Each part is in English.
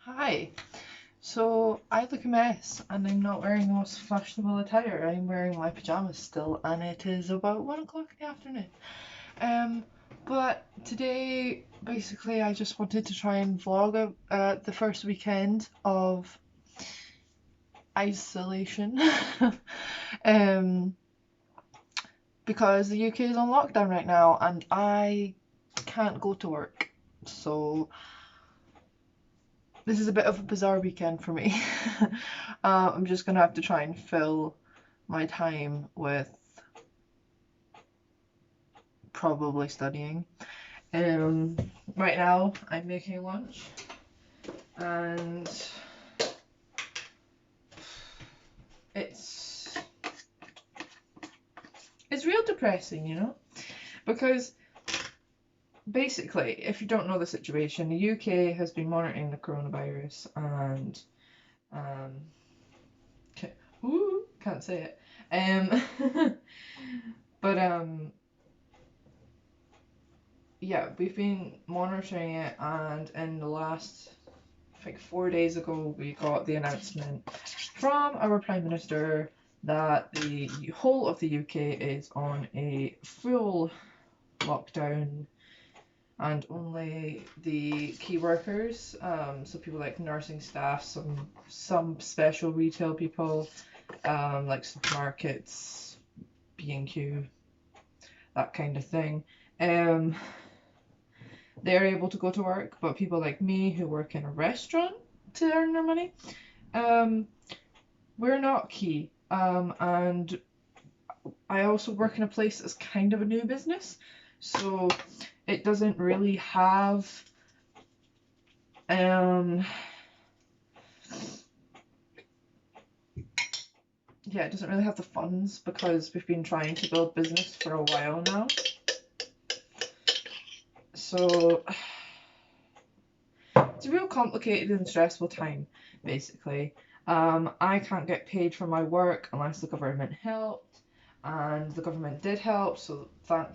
Hi. So I look a mess and I'm not wearing the most fashionable attire. I'm wearing my pajamas still and it is about 1 o'clock in the afternoon. Um, but today basically I just wanted to try and vlog the first weekend of isolation. um, because the UK is on lockdown right now and I can't go to work. So this is a bit of a bizarre weekend for me. I'm just gonna have to try and fill my time with probably studying. Um, right now I'm making lunch and it's it's real depressing, because basically, if you don't know the situation, the UK has been monitoring the coronavirus and um, can't say it. But yeah, we've been monitoring it, and in the last, I think 4 days ago, we got the announcement from our Prime Minister that the whole of the UK is on a full lockdown, and only the key workers, so people like nursing staff, some special retail people, like supermarkets, B&Q, that kind of thing. They're able to go to work, but people like me who work in a restaurant to earn their money, um, we're not key. And I also work in a place that's kind of a new business, so it doesn't really have, yeah, it doesn't really have the funds because we've been trying to build business for a while now. So it's a real complicated and stressful time, basically. I can't get paid for my work unless the government helped, and the government did help, so thank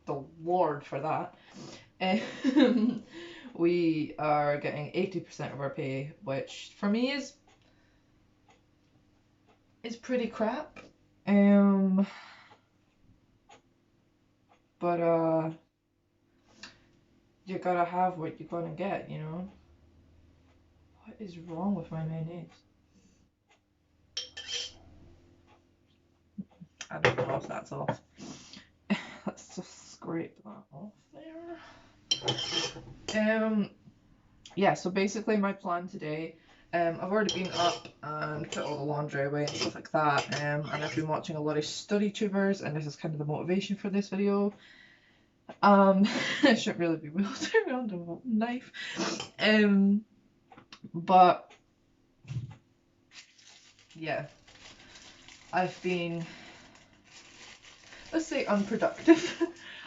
the Lord for that. We are getting 80% of our pay, which for me is pretty crap. But you gotta have what you're gonna get, What is wrong with my mayonnaise? I don't know if that's off. Let's just scrape that off there. Yeah, so basically my plan today, I've already been up and put all the laundry away and stuff like that, and I've been watching a lot of study tubers, and this is kind of the motivation for this video. I shouldn't really be wielding around a knife. But yeah, I've been, let's say, unproductive.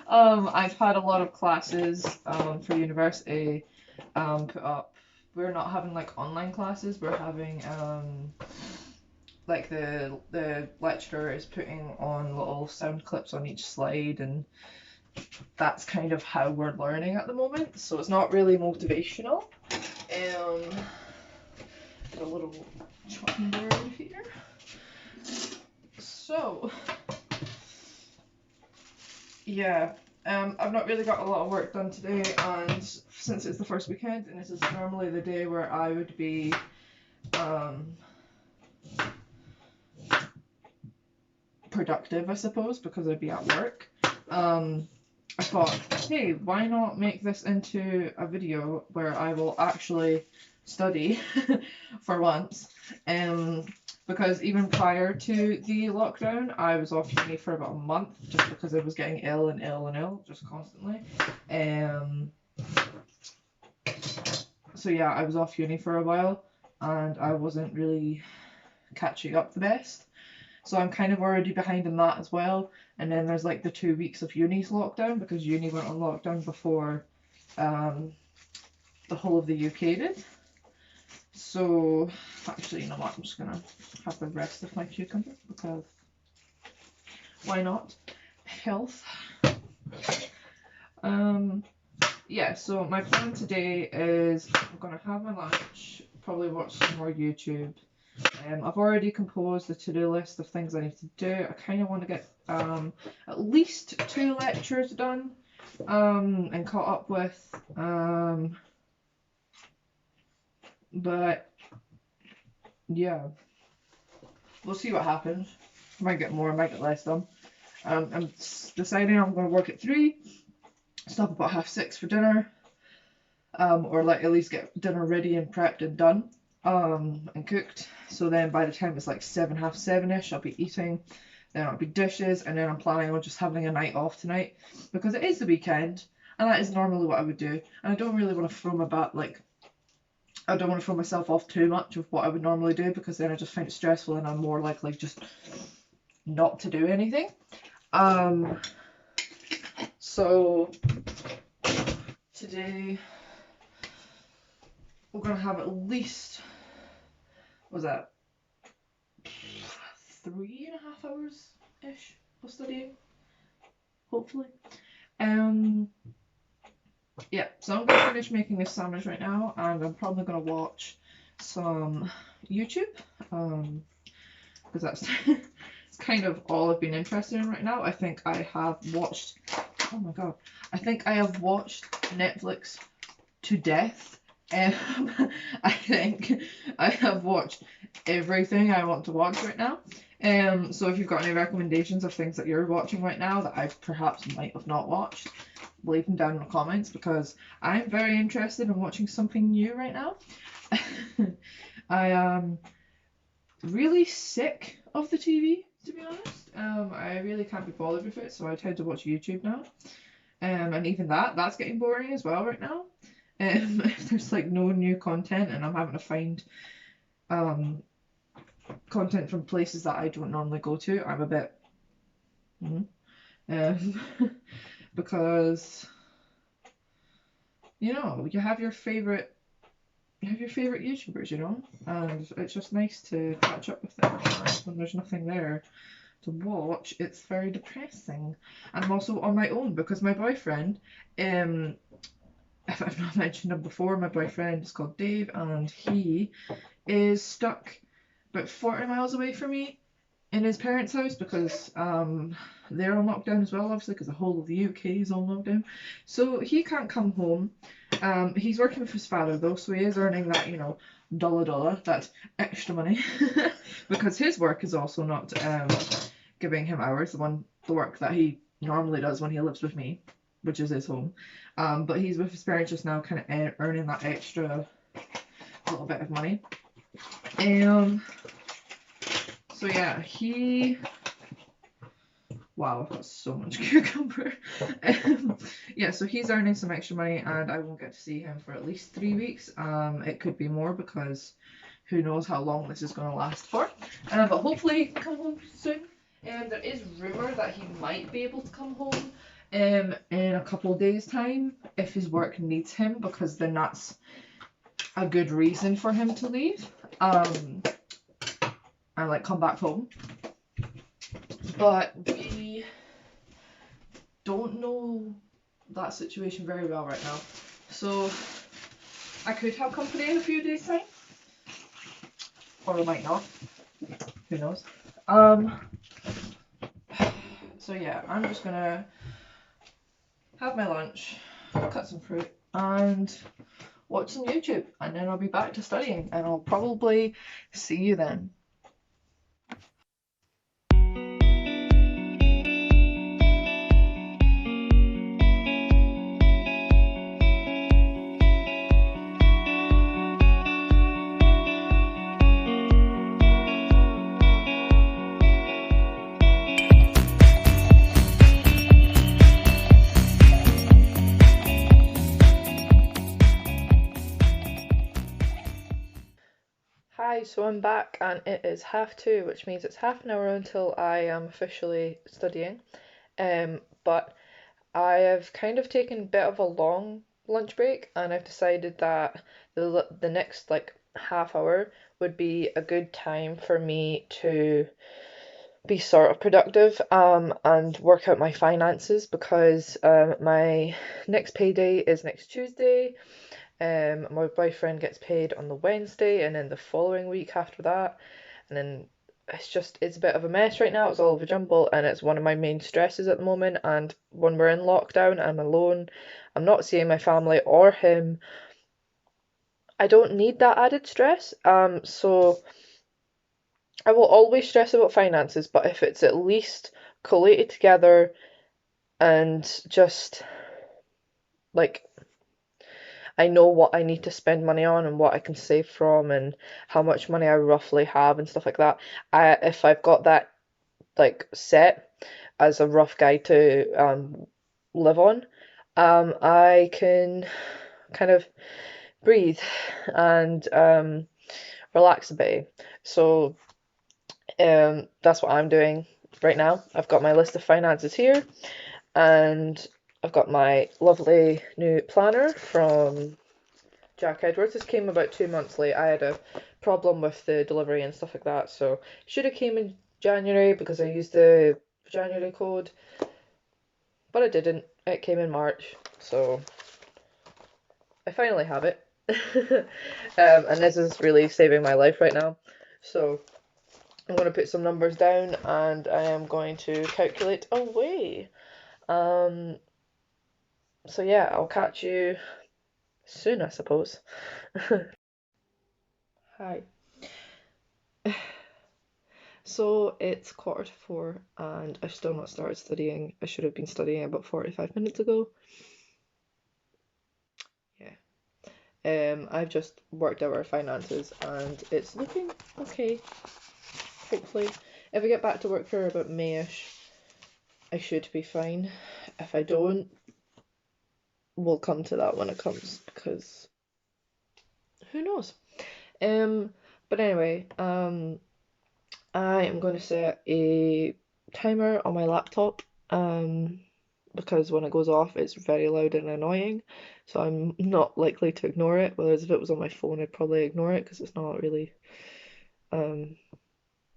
I've had a lot of classes for university put up. We're not having like online classes, we're having like the lecturer is putting on little sound clips on each slide, and that's kind of how we're learning at the moment, so it's not really motivational. Got a little chopping board here. So yeah, I've not really got a lot of work done today, and since it's the first weekend and this is normally the day where I would be productive, I suppose, because I'd be at work, I thought, hey, why not make this into a video where I will actually study for once. Because even prior to the lockdown, I was off uni for about a month just because I was getting ill and ill and ill just constantly. So yeah, I was off uni for a while and I wasn't really catching up the best. So I'm kind of already behind in that as well. And then there's like the 2 weeks of uni's lockdown, because uni went on lockdown before the whole of the UK did. So actually, you know what? I'm just gonna have the rest of my cucumber because why not? Health. yeah, so my plan today is I'm gonna have my lunch, probably watch some more YouTube. I've already composed the to-do list of things I need to do. I kind of want to get at least 2 lectures done and caught up with. But yeah, we'll see what happens. Might get more, might get less done. I'm deciding I'm going to work at 3, stop about 6:30 for dinner, or like at least get dinner ready and prepped and done, and cooked. So then by the time it's like 7, 7:30ish, I'll be eating. Then I'll be dishes, and then I'm planning on just having a night off tonight because it is the weekend, and that is normally what I would do. And I don't really want to throw my back like. I don't want to throw myself off too much of what I would normally do because then I just find it stressful and I'm more likely just not to do anything. So today we're gonna have at least, what was that, 3.5 hours ish of studying, hopefully. Yeah, so I'm gonna finish making this sandwich right now, and I'm probably gonna watch some YouTube, because that's it's kind of all I've been interested in right now. I think I have watched, oh my god, I think I have watched Netflix to death. I think I have watched everything I want to watch right now. So if you've got any recommendations of things that you're watching right now that I perhaps might have not watched, leave them down in the comments because I'm very interested in watching something new right now. I am really sick of the TV, to be honest. I really can't be bothered with it, so I tend to watch YouTube now. And even that's getting boring as well right now. If there's like no new content and I'm having to find content from places that I don't normally go to, I'm a bit because you have your favorite YouTubers, and it's just nice to catch up with them when there's nothing there to watch. It's very depressing. And I'm also on my own because my boyfriend, if I've not mentioned him before, my boyfriend is called Dave, and he is stuck about 40 miles away from me in his parents' house because they're on lockdown as well, obviously, because the whole of the UK is on lockdown. So he can't come home. He's working with his father though, so he is earning that, dollar, that extra money, because his work is also not giving him hours, the work that he normally does when he lives with me, which is his home. But he's with his parents just now, kind of earning that extra little bit of money. So yeah, wow, I've got so much cucumber. Yeah, so he's earning some extra money, and I won't get to see him for at least 3 weeks. It could be more because who knows how long this is going to last for. But hopefully he can come home soon. There is rumour that he might be able to come home in a couple of days' time if his work needs him, because then that's a good reason for him to leave. And like come back home. But we don't know that situation very well right now. So I could have company in a few days' time. Or I might not. Who knows? So yeah, I'm just gonna have my lunch, cut some fruit, and watch some YouTube, and then I'll be back to studying, and I'll probably see you then. Hi, so I'm back and it is 2:30, which means it's half an hour until I am officially studying. But I have kind of taken a bit of a long lunch break, and I've decided that the next like half hour would be a good time for me to be sort of productive and work out my finances, because my next payday is next Tuesday. My boyfriend gets paid on the Wednesday, and then the following week after that, and then it's a bit of a mess right now. It's all of a jumble, and it's one of my main stresses at the moment. And when we're in lockdown, I'm alone. I'm not seeing my family or him. I don't need that added stress. So I will always stress about finances, but if it's at least collated together and just like I know what I need to spend money on and what I can save from and how much money I roughly have and stuff like that. If I've got that like set as a rough guide to live on, I can kind of breathe and relax a bit. So that's what I'm doing right now. I've got my list of finances here, and I've got my lovely new planner from Jack Edwards. This came about 2 months late. I had a problem with the delivery and stuff like that, so should have came in January because I used the January code, but I didn't. It came in March, so I finally have it. And this is really saving my life right now. So I'm going to put some numbers down and I am going to calculate away. So yeah, I'll catch you soon, I suppose. Hi. So it's 4:45 and I've still not started studying. I should have been studying about 45 minutes ago. Yeah. I've just worked out our finances and it's looking okay, hopefully. If I get back to work for about Mayish, I should be fine. If I don't, we'll come to that when it comes, because who knows? Um, but anyway, I am going to set a timer on my laptop, because when it goes off, it's very loud and annoying. So I'm not likely to ignore it. Whereas if it was on my phone, I'd probably ignore it because it's not really, um,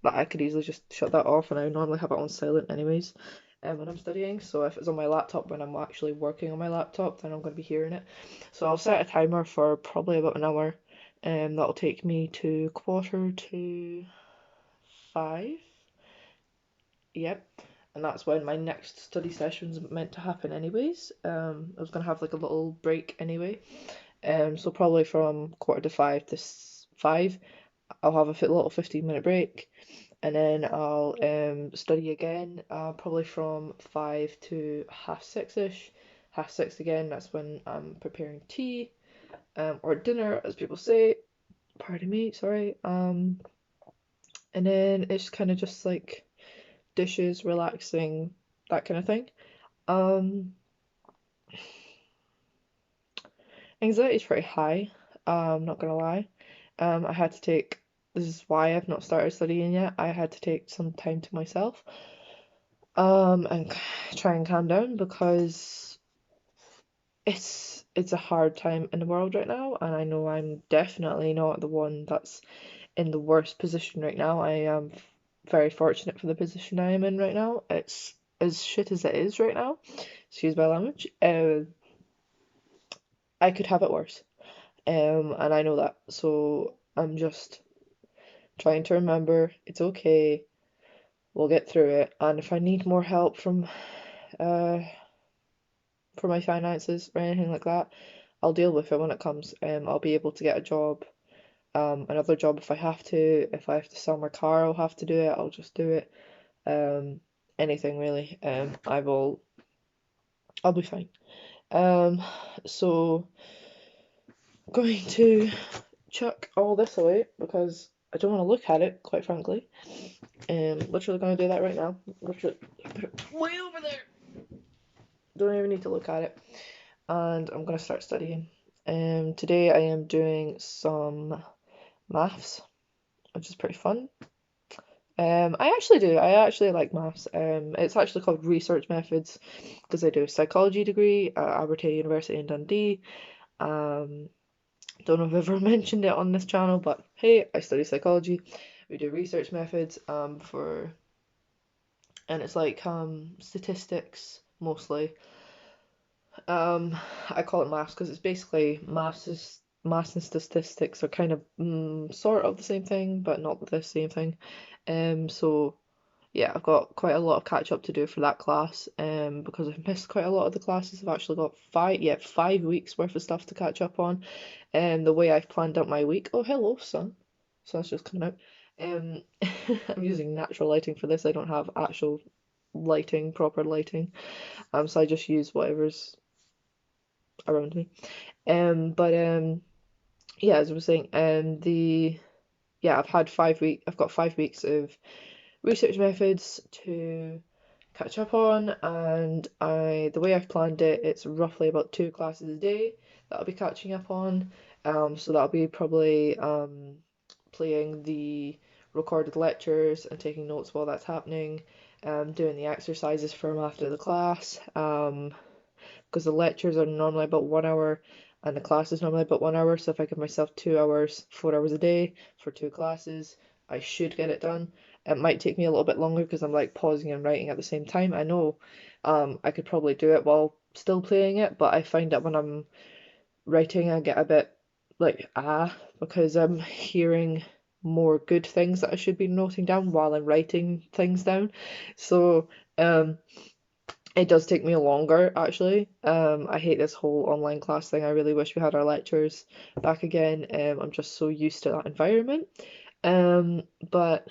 but I could easily just shut that off, and I normally have it on silent anyways, when I'm studying. So if it's on my laptop when I'm actually working on my laptop, then I'm going to be hearing it. So I'll set a timer for probably about an hour, and that'll take me to 4:45. Yep. And that's when my next study session's meant to happen anyways. I was gonna have like a little break anyway. So probably from 4:45 to 5, I'll have a little 15-minute break, and then I'll study again. Probably from 5 to half 6ish. Half 6 again. That's when I'm preparing tea, or dinner, as people say. Pardon me, sorry. And then it's kind of just like dishes, relaxing, that kind of thing. Um, Anxiety is pretty high, not gonna lie. I had to take, this is why I've not started studying yet. I had to take some time to myself, and try and calm down, because it's a hard time in the world right now, and I know I'm definitely not the one that's in the worst position right now. I am very fortunate for the position I am in right now. It's as shit as it is right now. Excuse my language. I could have it worse. And I know that. So I'm just trying to remember it's okay. We'll get through it. And if I need more help uh for my finances or anything like that, I'll deal with it when it comes. I'll be able to get a job, another job if I have to. If I have to sell my car, I'll have to do it. I'll just do it. Um, Anything really. I'll be fine. Um, so going to chuck all this away because I don't want to look at it, quite frankly. Literally gonna do that right now. Literally put it way over there. Don't even need to look at it. And I'm gonna start studying. Today I am doing some maths, which is pretty fun. I actually do. I actually like maths. It's actually called research methods because I do a psychology degree at Abertay University in Dundee. Um, don't know if I've ever mentioned it on this channel, but hey, I study psychology. We do research methods for and it's like statistics mostly. I call it maths because it's basically maths and statistics are kind of sort of the same thing, but not the same thing. So yeah, I've got quite a lot of catch up to do for that class. Because I've missed quite a lot of the classes. I've actually got 5 weeks worth of stuff to catch up on. The way I've planned out my week. Oh, hello, sun. Sun's just coming out. Um, I'm using natural lighting for this. I don't have actual lighting, proper lighting. So I just use whatever's around me. But yeah, as I was saying, I've got 5 weeks of research methods to catch up on, and the way I've planned it, it's roughly about 2 classes a day that I'll be catching up on. So that'll be probably playing the recorded lectures and taking notes while that's happening, doing the exercises for them after the class, because the lectures are normally about 1 hour and the class is normally about 1 hour. So if I give myself 2 hours, 4 hours a day for 2 classes, I should get it done. It might take me a little bit longer because I'm like pausing and writing at the same time. I know I could probably do it while still playing it, but I find that when I'm writing, I get a bit like because I'm hearing more good things that I should be noting down while I'm writing things down. So it does take me longer, actually. I hate this whole online class thing. I really wish we had our lectures back again. I'm just so used to that environment. But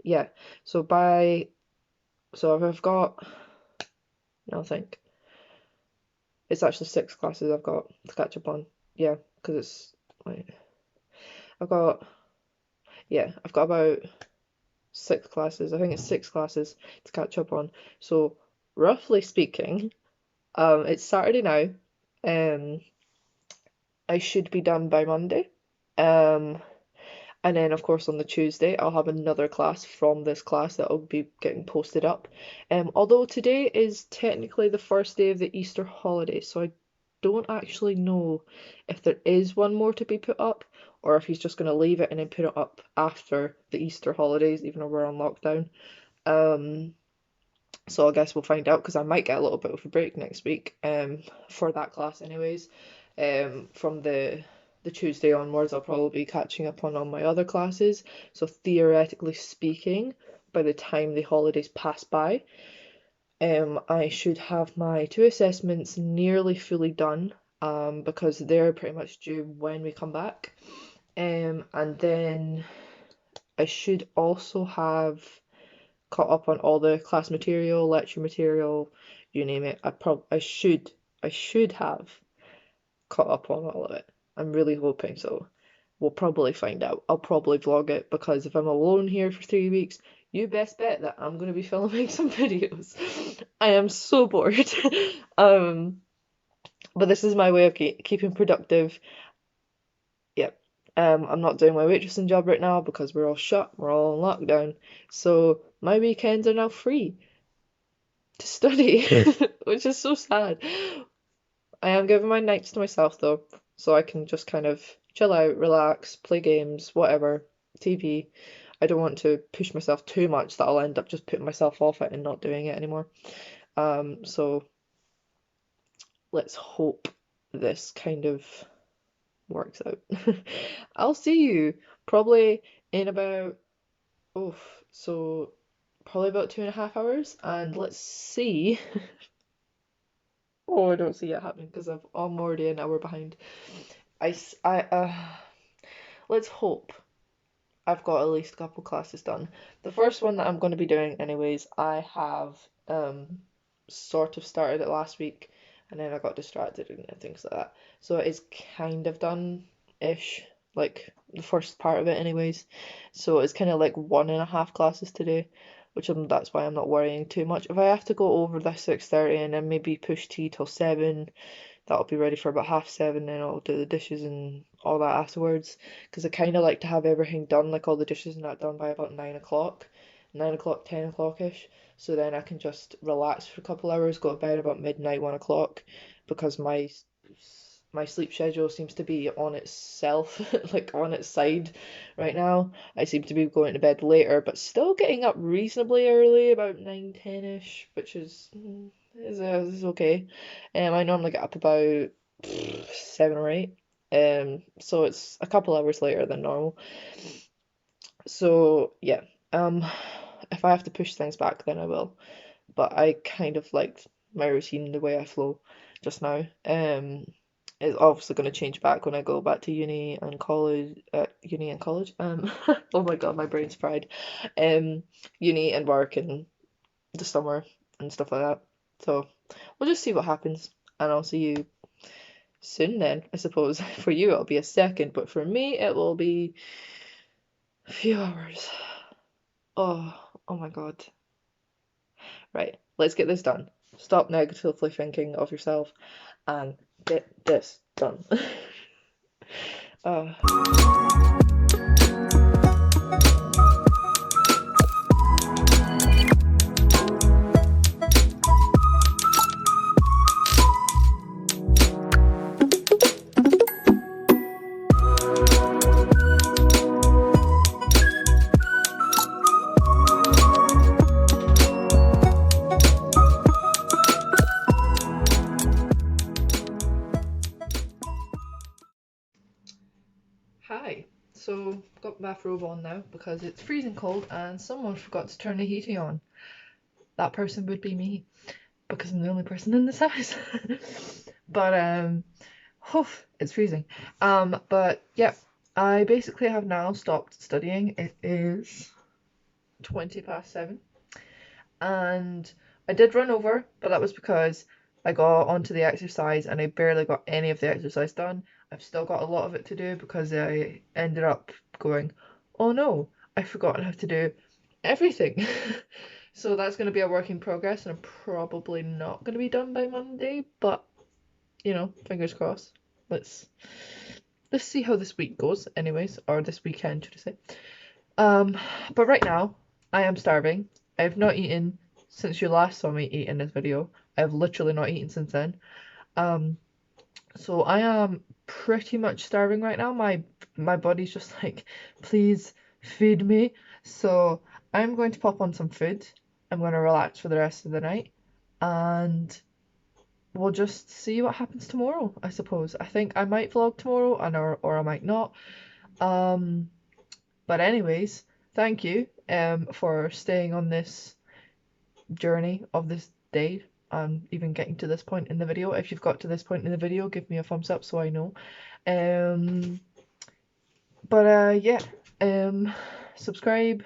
yeah, so if I've got, I think it's actually 6 classes I've got to catch up on. Yeah, because it's like I've got I've got about 6 classes. I think it's 6 classes to catch up on. So roughly speaking, it's Saturday now. Um, I should be done by Monday. Um, and then, of course, on the Tuesday, I'll have another class from this class that will be getting posted up. Although today is technically the first day of the Easter holiday, so I don't actually know if there is one more to be put up or if he's just going to leave it and then put it up after the Easter holidays, even though we're on lockdown. So I guess we'll find out because I might get a little bit of a break next week for that class anyways. From the Tuesday onwards, I'll probably be catching up on all my other classes. So theoretically speaking, by the time the holidays pass by, I should have my 2 assessments nearly fully done because they're pretty much due when we come back. And then I should also have caught up on all the class material, lecture material, you name it. I should have caught up on all of it. I'm really hoping so. We'll probably find out. I'll probably vlog it because if I'm alone here for 3 weeks, you best bet that I'm going to be filming some videos. I am so bored. um, but this is my way of keeping productive. Yep. I'm not doing my waitressing job right now because we're all shut. We're all on lockdown. So my weekends are now free to study, which is so sad. I am giving my nights to myself though, so I can just kind of chill out, relax, play games, whatever, TV. I don't want to push myself too much that I'll end up just putting myself off it and not doing it anymore. So let's hope this kind of works out. I'll see you probably in about, oh, so probably about 2.5 hours, and let's see. Oh, I don't see it happening because I'm already an hour behind. Let's hope I've got at least a couple classes done. The first one that I'm going to be doing anyways, I have sort of started it last week and then I got distracted and things like that. So it is kind of done-ish, like the first part of it anyways. So it's kind of like 1.5 classes today, that's why I'm not worrying too much. If I have to go over this 6:30 and then maybe push tea till 7, that'll be ready for about 7:30, then I'll do the dishes and all that afterwards. Because I kind of like to have everything done, like all the dishes and that done by about 9 o'clock, 9 o'clock, 10 o'clock-ish. So then I can just relax for a couple hours, go to bed about midnight, 1 o'clock, because my my sleep schedule seems to be on itself, like on its side right now. I seem to be going to bed later, but still getting up reasonably early, about 9, 10-ish, which is okay. I normally get up about 7 or 8. So it's a couple hours later than normal. So yeah, um, if I have to push things back, then I will. But I kind of liked my routine, the way I flow just now. It's obviously going to change back when I go back to uni and college. Oh my God, my brain's fried. Um, uni and work and the summer and stuff like that. So we'll just see what happens, and I'll see you soon then, I suppose. For you, it'll be a second, but for me, it will be a few hours. Oh, oh my God. Right, let's get this done. Stop negatively thinking of yourself and get this done. uh, Hi. So, got my bathrobe on now because it's freezing cold and someone forgot to turn the heating on. That person would be me because I'm the only person in this house. But it's freezing. But yeah, I basically have now stopped studying. It is 7:20, and I did run over, but that was because I got onto the exercise and I barely got any of the exercise done. I've still got a lot of it to do because I ended up going, oh no, I've forgotten how to do everything. So that's going to be a work in progress, and I'm probably not going to be done by Monday, but you know, fingers crossed. Let's see how this week goes, anyways, or this weekend, should I say. But right now, I am starving. I have not eaten since you last saw me eat in this video. I have literally not eaten since then. So I am pretty much starving right now. My body's just like, please feed me. So I'm going to pop on some food. I'm going to relax for the rest of the night, and we'll just see what happens tomorrow, I suppose. I think I might vlog tomorrow, or I might not. But anyways, thank you for staying on this journey of this day, even getting to this point in the video. If you've got to this point in the video, give me a thumbs up so I know. Yeah, subscribe,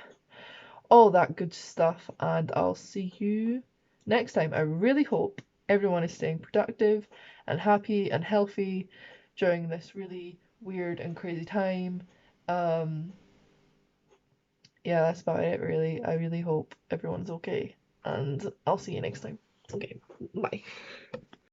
all that good stuff, and I'll see you next time. I really hope everyone is staying productive and happy and healthy during this really weird and crazy time. Yeah, that's about it, really. I really hope everyone's okay, and I'll see you next time. Okay, bye.